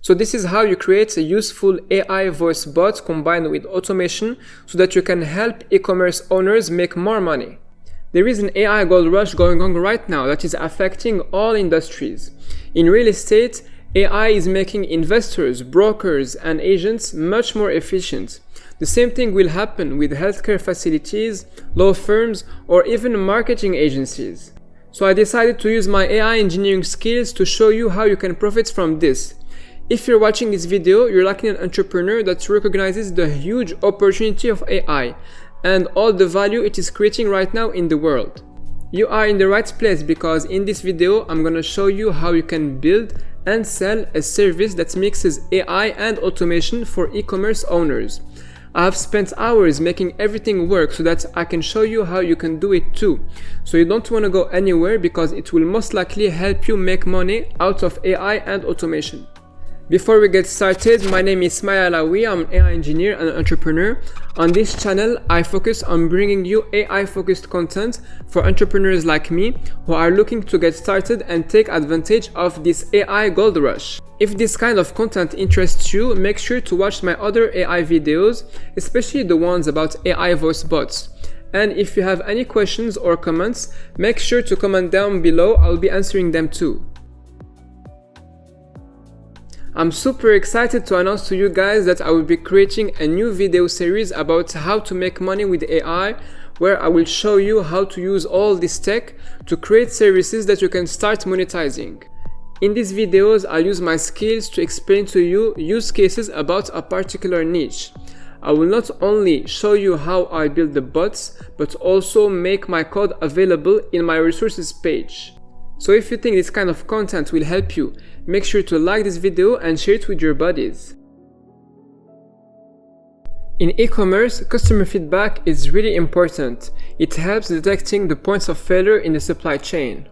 So this is how you create a useful AI voice bot combined with automation so that you can help e-commerce owners make more money. There is an AI gold rush going on right now that is affecting all industries. In real estate, AI is making investors, brokers, and agents much more efficient. The same thing will happen with healthcare facilities, law firms, or even marketing agencies. So I decided to use my AI engineering skills to show you how you can profit from this. If you're watching this video, you're likely an entrepreneur that recognizes the huge opportunity of AI and all the value it is creating right now in the world. You are in the right place because in this video, I'm gonna show you how you can build and sell a service that mixes AI and automation for e-commerce owners. I have spent hours making everything work so that I can show you how you can do it too. So you don't want to go anywhere because it will most likely help you make money out of AI and automation. Before we get started, my name is Smail Alaoui. I'm an AI engineer and entrepreneur. On this channel, I focus on bringing you AI-focused content for entrepreneurs like me who are looking to get started and take advantage of this AI gold rush. If this kind of content interests you, make sure to watch my other AI videos, especially the ones about AI voice bots. And if you have any questions or comments, make sure to comment down below. I'll be answering them too. I'm super excited to announce to you guys that I will be creating a new video series about how to make money with AI, where I will show you how to use all this tech to create services that you can start monetizing. In these videos, I'll use my skills to explain to you use cases about a particular niche. I will not only show you how I build the bots, but also make my code available in my resources page. So if you think this kind of content will help you, make sure to like this video and share it with your buddies. In e-commerce, customer feedback is really important. It helps detecting the points of failure in the supply chain.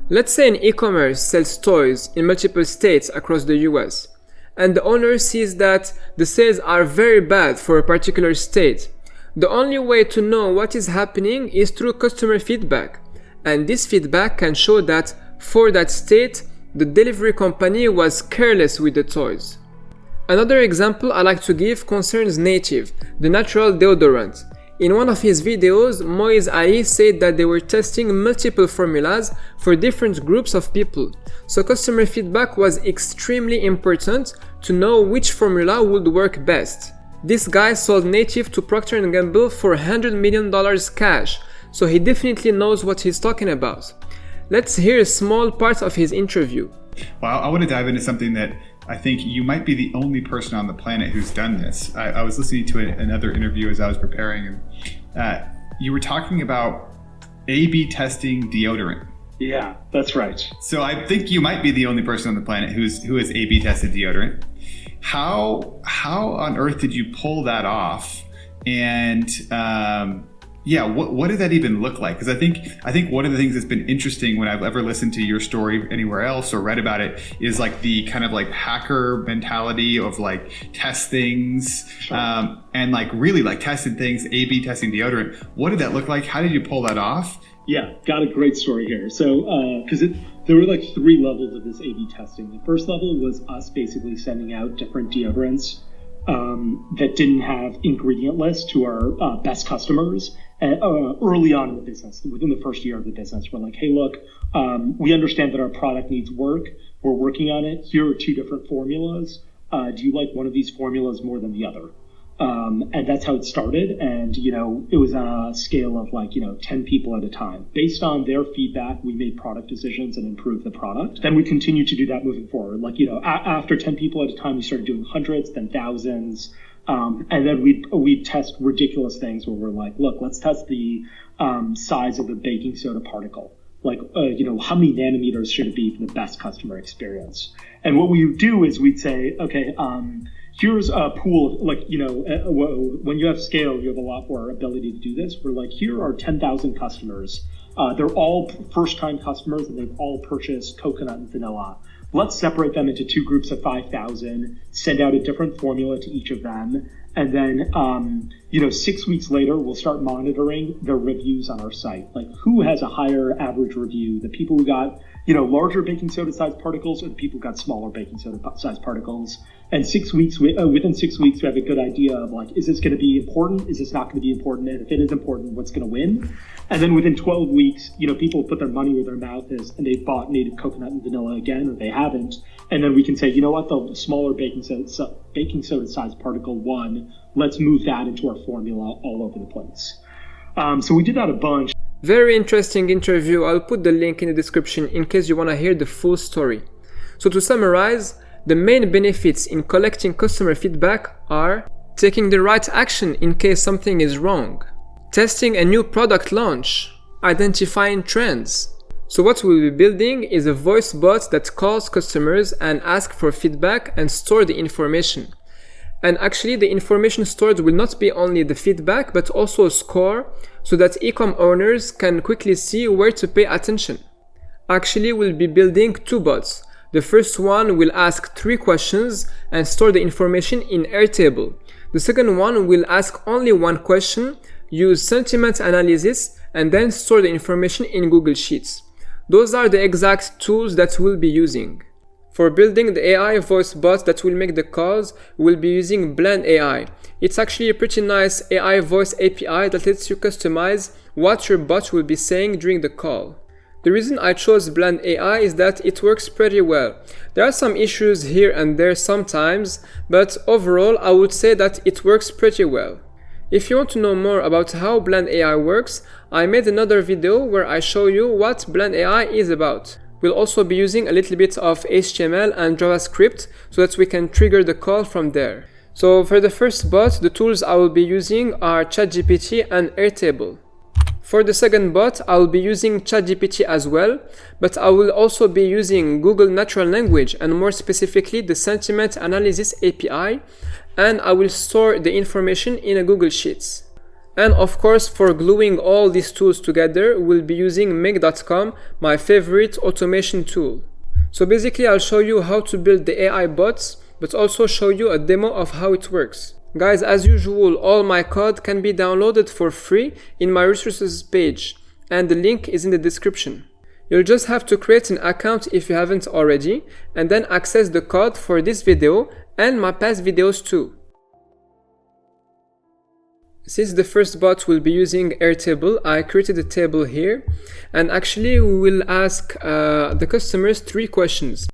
Let's say an e-commerce sells toys in multiple states across the US, and the owner sees that the sales are very bad for a particular state. The only way to know what is happening is through customer feedback. And this feedback can show that for that state, the delivery company was careless with the toys. Another example I like to give concerns Native, the natural deodorant. In one of his videos, Moiz Ali said that they were testing multiple formulas for different groups of people. So customer feedback was extremely important to know which formula would work best. This guy sold Native to Procter & Gamble for $100 million cash. So he definitely knows what he's talking about. Let's hear a small part of his interview. Well, I want to dive into something that I think you might be the only person on the planet who's done this. I was listening to another interview as I was preparing, and you were talking about A/B testing deodorant. Yeah, that's right. So I think you might be the only person on the planet who has A/B tested deodorant. How on earth did you pull that off? And yeah, what did that even look like? Because I think one of the things that's been interesting when I've ever listened to your story anywhere else or read about it is like the kind of like hacker mentality of like test things. Sure. And like really like testing things, A/B testing deodorant. What did that look like? How did you pull that off? Yeah, got a great story here. So, because there were like 3 levels of this A/B testing. The first level was us basically sending out different deodorants that didn't have ingredient lists to our best customers early on in the business, within the first year of the business. We're like, hey, look, we understand that our product needs work. We're working on it. Here are 2 different formulas. Do you like one of these formulas more than the other? And that's how it started. And, it was on a scale of 10 people at a time. Based on their feedback, we made product decisions and improved the product. Then we continue to do that moving forward. After 10 people at a time, we started doing hundreds, then thousands. And then we'd test ridiculous things where we're like, look, let's test the size of the baking soda particle. How many nanometers should it be for the best customer experience? And what we would do is we'd say, okay, here's a pool, when you have scale, you have a lot more ability to do this. We're like, here are 10,000 customers. They're all first-time customers, and they've all purchased coconut and vanilla. Let's separate them into 2 groups of 5,000, send out a different formula to each of them, and then, 6 weeks later, we'll start monitoring their reviews on our site. Like, who has a higher average review? The people who got, larger baking soda sized particles, or the people who got smaller baking soda sized particles. And 6 weeks, within 6 weeks, we have a good idea of like, is this going to be important? Is this not going to be important? And if it is important, what's going to win? And then within 12 weeks, people put their money where their mouth is, and they've bought native coconut and vanilla again, or they haven't. And then we can say, you know what, the smaller baking soda sized particle won. Let's move that into our formula all over the place. So we did that a bunch. Very interesting interview. I'll put the link in the description in case you want to hear the full story. So to summarize, the main benefits in collecting customer feedback are taking the right action in case something is wrong, testing a new product launch, identifying trends. So what we'll be building is a voice bot that calls customers and asks for feedback and store the information. And actually the information stored will not be only the feedback but also a score so that e-com owners can quickly see where to pay attention. Actually we'll be building two bots. The first one will ask 3 questions and store the information in Airtable. The second one will ask only 1 question, use sentiment analysis, and then store the information in Google Sheets. Those are the exact tools that we'll be using. For building the AI voice bot that will make the calls, we'll be using Blend AI. It's actually a pretty nice AI voice API that lets you customize what your bot will be saying during the call. The reason I chose Blend AI is that it works pretty well. There are some issues here and there sometimes, but overall I would say that it works pretty well. If you want to know more about how Blend AI works, I made another video where I show you what Blend AI is about. We'll also be using a little bit of HTML and JavaScript so that we can trigger the call from there. So for the first bot, the tools I will be using are ChatGPT and Airtable. For the second bot, I will be using ChatGPT as well, but I will also be using Google Natural Language and more specifically the Sentiment Analysis API, and I will store the information in a Google Sheets. And of course, for gluing all these tools together, we'll be using Make.com, my favorite automation tool. So basically, I'll show you how to build the AI bots, but also show you a demo of how it works. Guys, as usual, all my code can be downloaded for free in my resources page, and the link is in the description. You'll just have to create an account if you haven't already, and then access the code for this video and my past videos too. Since the first bot will be using Airtable, I created a table here, and actually we will ask the customers 3 questions.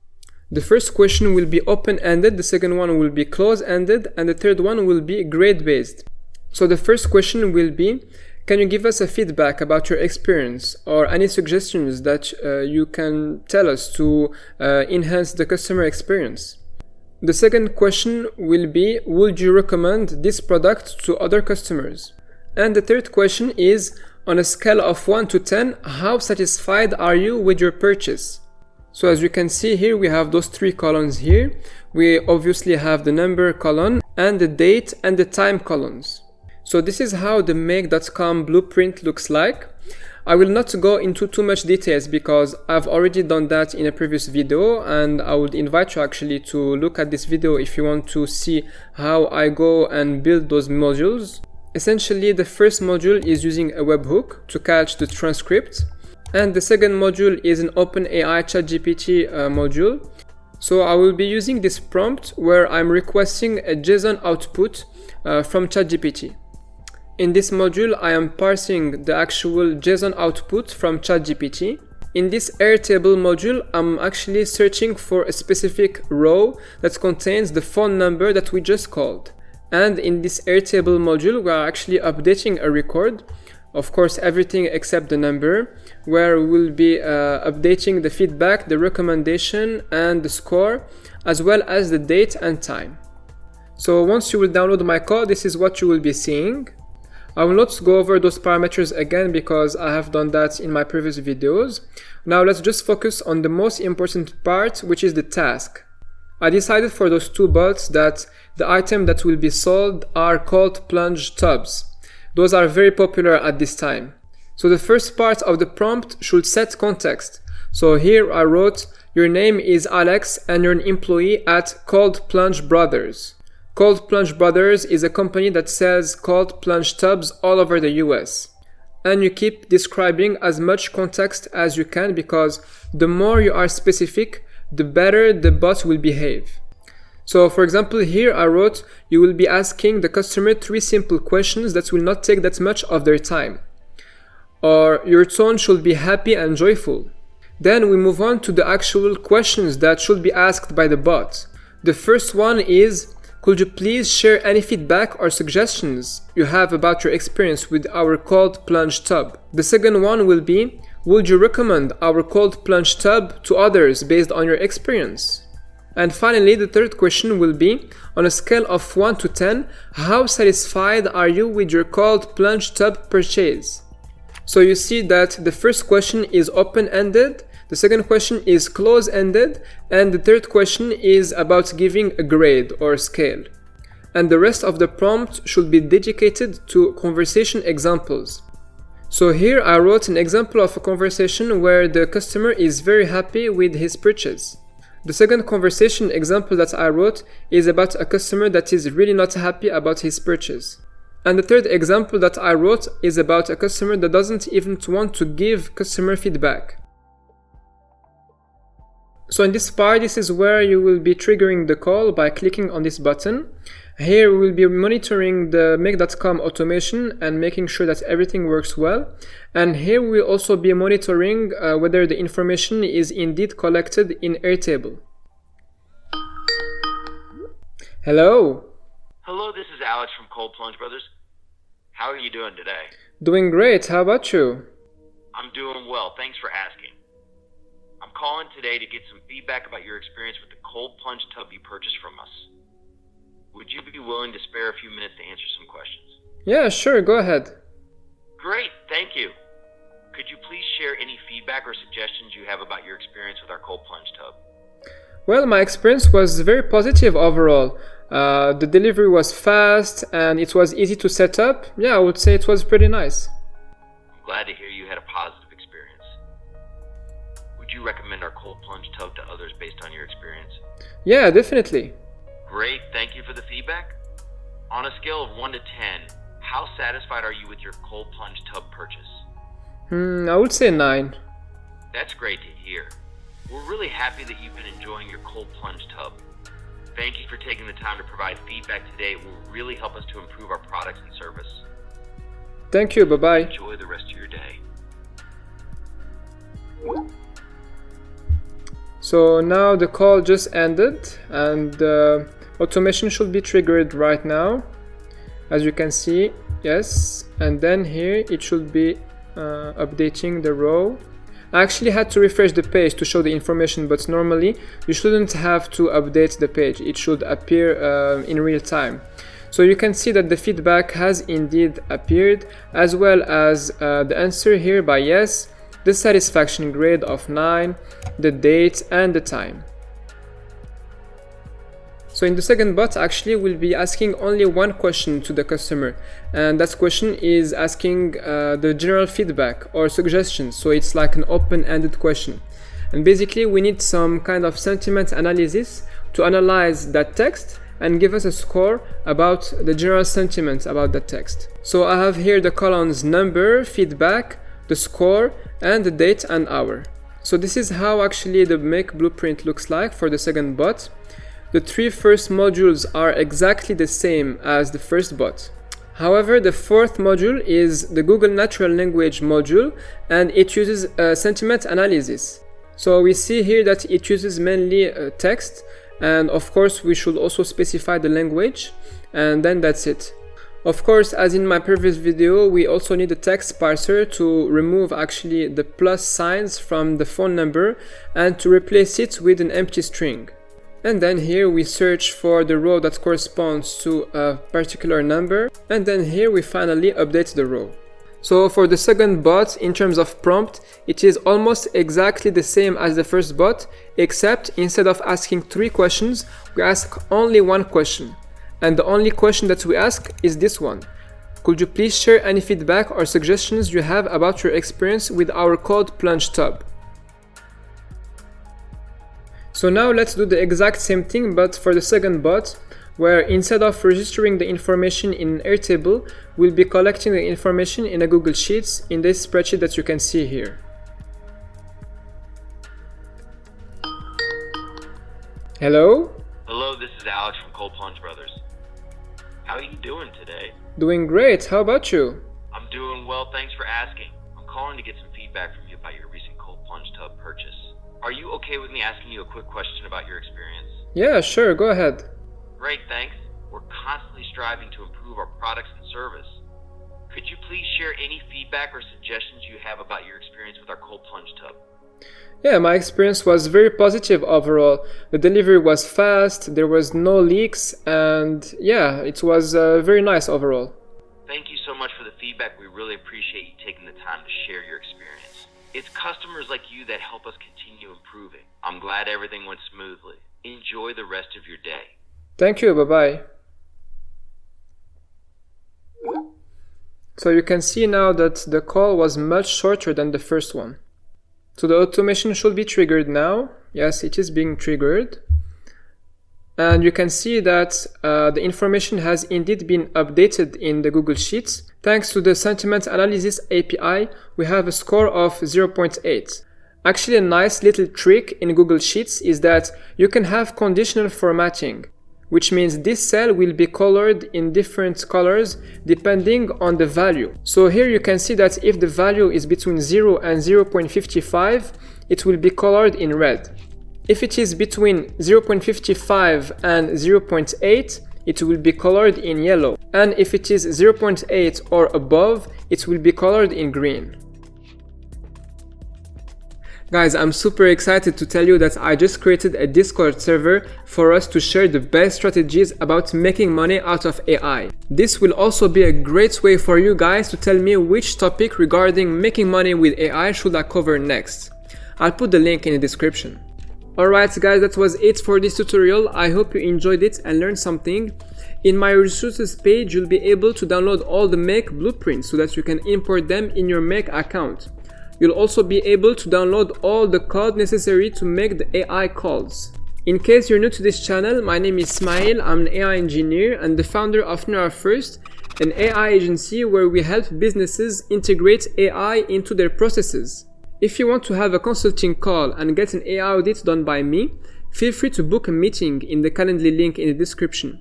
The first question will be open-ended, the second one will be close-ended, and the third one will be grade-based. So the first question will be, can you give us a feedback about your experience or any suggestions that you can tell us to enhance the customer experience? The second question will be, would you recommend this product to other customers? And the third question is, on a scale of 1 to 10, how satisfied are you with your purchase? So as you can see here, we have those 3 columns here. We obviously have the number column and the date and the time columns. So this is how the Make.com blueprint looks like. I will not go into too much details because I've already done that in a previous video, and I would invite you actually to look at this video if you want to see how I go and build those modules. Essentially, the first module is using a webhook to catch the transcript. And the second module is an OpenAI ChatGPT module. So I will be using this prompt where I'm requesting a JSON output from ChatGPT. In this module, I am parsing the actual JSON output from ChatGPT. In this Airtable module, I'm actually searching for a specific row that contains the phone number that we just called. And in this Airtable module, we are actually updating a record. Of course, everything except the number, where we'll be updating the feedback, the recommendation, and the score, as well as the date and time. So once you will download my code, this is what you will be seeing. I will not go over those parameters again because I have done that in my previous videos. Now let's just focus on the most important part, which is the task. I decided for those 2 bots that the item that will be sold are cold plunge tubs. Those are very popular at this time. So the first part of the prompt should set context. So here I wrote, your name is Alex and you're an employee at Cold Plunge Brothers. Cold Plunge Brothers is a company that sells cold plunge tubs all over the US. and you keep describing as much context as you can, because the more you are specific, the better the bot will behave. So for example, here I wrote, you will be asking the customer 3 simple questions that will not take that much of their time. Or your tone should be happy and joyful. Then we move on to the actual questions that should be asked by the bot. The first one is, could you please share any feedback or suggestions you have about your experience with our cold plunge tub? The second one will be, would you recommend our cold plunge tub to others based on your experience? And finally, the third question will be, on a scale of 1 to 10, how satisfied are you with your cold plunge tub purchase? So you see that the first question is open-ended, the second question is close-ended, and the third question is about giving a grade or scale. And the rest of the prompt should be dedicated to conversation examples. So here I wrote an example of a conversation where the customer is very happy with his purchase. The second conversation example that I wrote is about a customer that is really not happy about his purchase. And the third example that I wrote is about a customer that doesn't even want to give customer feedback. So in this part, this is where you will be triggering the call by clicking on this button. Here we will be monitoring the make.com automation and making sure that everything works well. And here we will also be monitoring whether the information is indeed collected in Airtable. Hello. Hello, this is Alex from Cold Plunge Brothers. How are you doing today? Doing great. How about you? I'm doing well. Thanks for asking. I'm calling today to get some feedback about your experience with the cold plunge tub you purchased from us. Would you be willing to spare a few minutes to answer some questions? Yeah, sure. Go ahead. Great. Thank you. Could you please share any feedback or suggestions you have about your experience with our cold plunge tub? Well, my experience was very positive overall. The delivery was fast and it was easy to set up. Yeah, I would say it was pretty nice. I'm glad to hear you had a positive experience. Would you recommend our cold plunge tub to others based on your experience? Yeah, definitely. Great, thank you for the feedback. On a scale of 1 to 10, how satisfied are you with your cold plunge tub purchase? I would say 9. That's great to hear. We're really happy that you've been enjoying your cold plunge tub. Thank you for taking the time to provide feedback today. It will really help us to improve our products and service. Thank you, bye-bye. Enjoy the rest of your day. So now the call just ended and automation should be triggered right now. As you can see, yes. And then here it should be updating the row. I actually had to refresh the page to show the information, but normally you shouldn't have to update the page. It should appear in real time. So you can see that the feedback has indeed appeared, as well as the answer here by yes, the satisfaction grade of 9, the date and the time. So in the second bot, actually we'll be asking only one question to the customer, and that question is asking the general feedback or suggestions. So it's like an open-ended question, and basically we need some kind of sentiment analysis to analyze that text and give us a score about the general sentiment about that text. So I have here the columns number, feedback, the score, and the date and hour. So this is how actually the make blueprint looks like for the second bot. The 3 first modules are exactly the same as the first bot. However, the fourth module is the Google Natural Language module, and it uses sentiment analysis. So we see here that it uses mainly text, and of course we should also specify the language, and then that's it. Of course, as in my previous video, we also need a text parser to remove actually the plus signs from the phone number and to replace it with an empty string. And then here we search for the row that corresponds to a particular number, and then here we finally update the row. So for the second bot, in terms of prompt, it is almost exactly the same as the first bot, except instead of asking 3 questions, we ask only 1 question. And the only question that we ask is this one. Could you please share any feedback or suggestions you have about your experience with our cold plunge tub? So now let's do the exact same thing, but for the second bot. where instead of registering the information in an Airtable, we'll be collecting the information in a Google Sheets in this spreadsheet that you can see here. Hello? Hello, this is Alex from Cold Plunge Brothers. How are you doing today? Doing great. How about you? I'm doing well, thanks for asking. I'm calling to get some feedback from you about your recent cold plunge tub purchase. Are you okay with me asking you a quick question about your experience? Yeah, sure. Go ahead. Great, thanks. We're constantly striving to improve our products and service. Could you please share any feedback or suggestions you have about your experience with our cold plunge tub? Yeah, my experience was very positive overall. The delivery was fast, there was no leaks, and yeah, it was very nice overall. Thank you so much for the feedback. We really appreciate you taking the time to share your experience. It's customers like you that help us continue improving. I'm glad everything went smoothly. Enjoy the rest of your day. Thank you, bye-bye. So you can see now that the call was much shorter than the first one. So the automation should be triggered now. Yes, it is being triggered. And you can see that the information has indeed been updated in the Google Sheets. Thanks to the Sentiment Analysis API, we have a score of 0.8. Actually, a nice little trick in Google Sheets is that you can have conditional formatting, which means this cell will be colored in different colors depending on the value. So here you can see that if the value is between 0 and 0.55, it will be colored in red. If it is between 0.55 and 0.8, it will be colored in yellow. And if it is 0.8 or above, it will be colored in green. Guys, I'm super excited to tell you that I just created a Discord server for us to share the best strategies about making money out of AI. This will also be a great way for you guys to tell me which topic regarding making money with AI should I cover next. I'll put the link in the description. Alright guys, that was it for this tutorial. I hope you enjoyed it and learned something. In my resources page, you'll be able to download all the Make blueprints so that you can import them in your Make account. You'll also be able to download all the code necessary to make the AI calls. In case you're new to this channel, my name is Smail, I'm an AI engineer and the founder of NeuraFirst, an AI agency where we help businesses integrate AI into their processes. If you want to have a consulting call and get an AI audit done by me, feel free to book a meeting in the Calendly link in the description.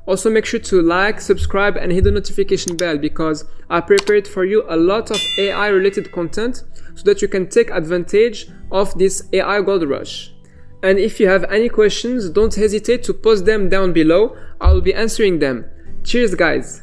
Also make sure to like, subscribe and hit the notification bell because I prepared for you a lot of AI related content so that you can take advantage of this AI gold rush. And if you have any questions, don't hesitate to post them down below. I will be answering them. Cheers guys!